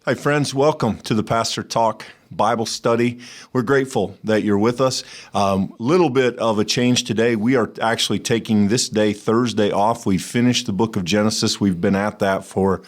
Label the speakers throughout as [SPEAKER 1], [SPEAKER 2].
[SPEAKER 1] Hi, friends. Welcome to the Pastor Talk Bible study. We're grateful that you're with us. Little bit of a change today. We are actually taking this day, Thursday, off. We finished the book of Genesis. We've been at that for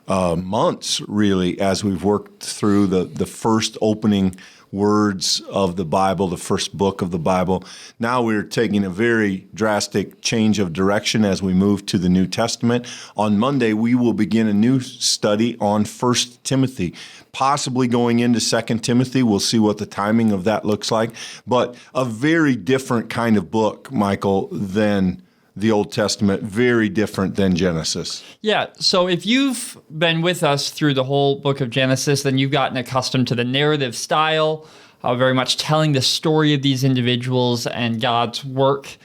[SPEAKER 1] months, really, as we've worked through the first opening words of the Bible, the first book of the Bible. Now we're taking a very drastic change of direction as we move to the New Testament. On Monday, we will begin a new study on 1 Timothy, possibly going into 2 Timothy. We'll see what the timing of that looks like. But a very different kind of book, Michael, than the Old Testament, very different than Genesis.
[SPEAKER 2] Yeah, so if you've been with us through the whole book of Genesis, then you've gotten accustomed to the narrative style, very much telling the story of these individuals and God's work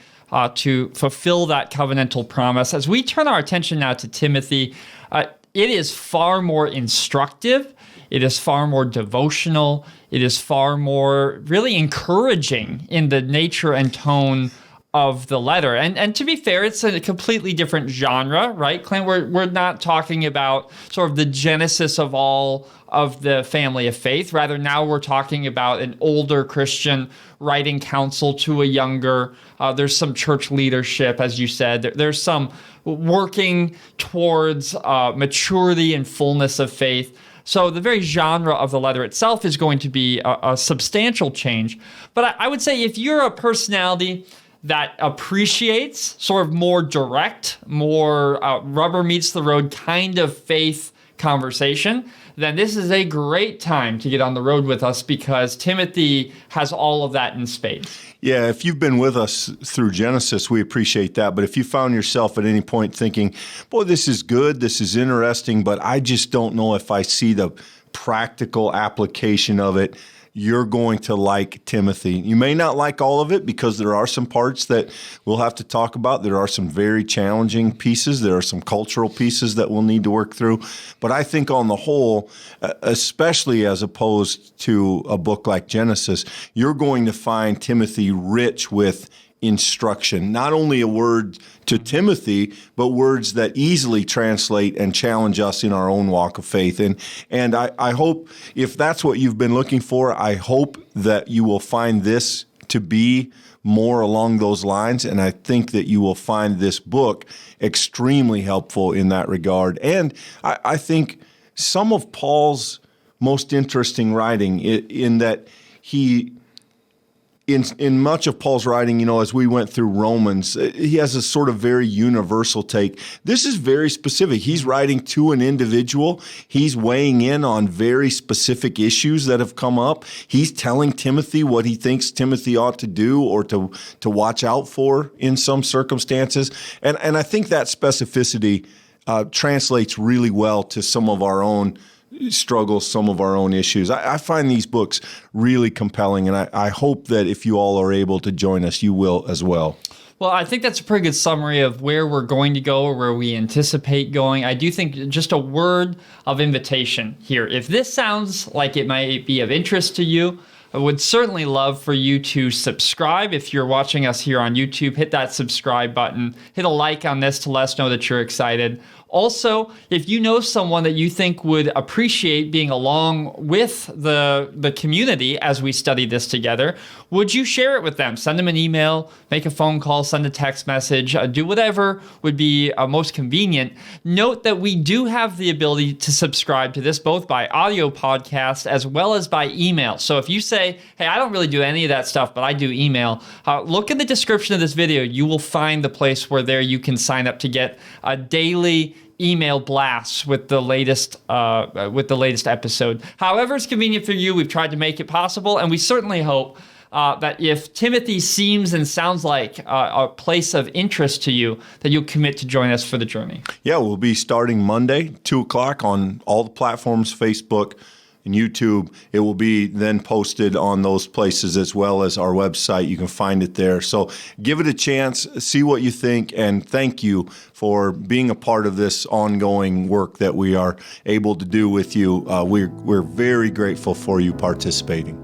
[SPEAKER 2] to fulfill that covenantal promise. As we turn our attention now to Timothy, it is far more instructive. It is far more devotional. It is far more really encouraging in the nature and tone of the letter. And to be fair, it's a completely different genre, right, Clint? We're not talking about sort of the genesis of all of the family of faith. Rather, now we're talking about an older Christian writing counsel to a younger. There's some church leadership, as you said. There's some working towards maturity and fullness of faith. So the very genre of the letter itself is going to be a substantial change. But I would say if you're a personality that appreciates sort of more direct, more rubber meets the road kind of faith conversation, then this is a great time to get on the road with us because Timothy has all of that in spades.
[SPEAKER 1] Yeah, if you've been with us through Genesis, we appreciate that. But if you found yourself at any point thinking, boy, this is good, this is interesting, but I just don't know if I see the practical application of it, you're going to like Timothy. You may not like all of it because there are some parts that we'll have to talk about. There are some very challenging pieces. There are some cultural pieces that we'll need to work through. But I think on the whole, especially as opposed to a book like Genesis, you're going to find Timothy rich with instruction, not only a word to Timothy, but words that easily translate and challenge us in our own walk of faith. And I hope if that's what you've been looking for, I hope that you will find this to be more along those lines. And I think that you will find this book extremely helpful in that regard. And I think some of Paul's most interesting writing in that he In much of Paul's writing, as we went through Romans, he has a sort of very universal take. This is very specific. He's writing to an individual. He's weighing in on very specific issues that have come up. He's telling Timothy what he thinks Timothy ought to do or to watch out for in some circumstances. And I think that specificity translates really well to some of our own struggles, some of our own issues. I find these books really compelling, and I hope that if you all are able to join us, you will as well.
[SPEAKER 2] Well, I think that's a pretty good summary of where we're going to go or where we anticipate going. I do think just a word of invitation here. If this sounds like it might be of interest to you, I would certainly love for you to subscribe. If you're watching us here on YouTube, hit that subscribe button. Hit a like on this to let us know that you're excited. Also, if you know someone that you think would appreciate being along with the community as we study this together, would you share it with them? Send them an email, make a phone call, send a text message, do whatever would be most convenient. Note that we do have the ability to subscribe to this both by audio podcast as well as by email. So if you say, hey, I don't really do any of that stuff, but I do email, look in the description of this video. You will find the place where there you can sign up to get a daily email blasts with the latest episode. However it's convenient for you, we've tried to make it possible, and we certainly hope that if Timothy seems and sounds like a place of interest to you, that you'll commit to join us for the journey.
[SPEAKER 1] Yeah, we'll be starting Monday, 2 o'clock on all the platforms, Facebook and YouTube. It will be then posted on those places as well as our website. You can find it there. So give it a chance, see what you think, and thank you for being a part of this ongoing work that we are able to do with you. We're very grateful for you participating.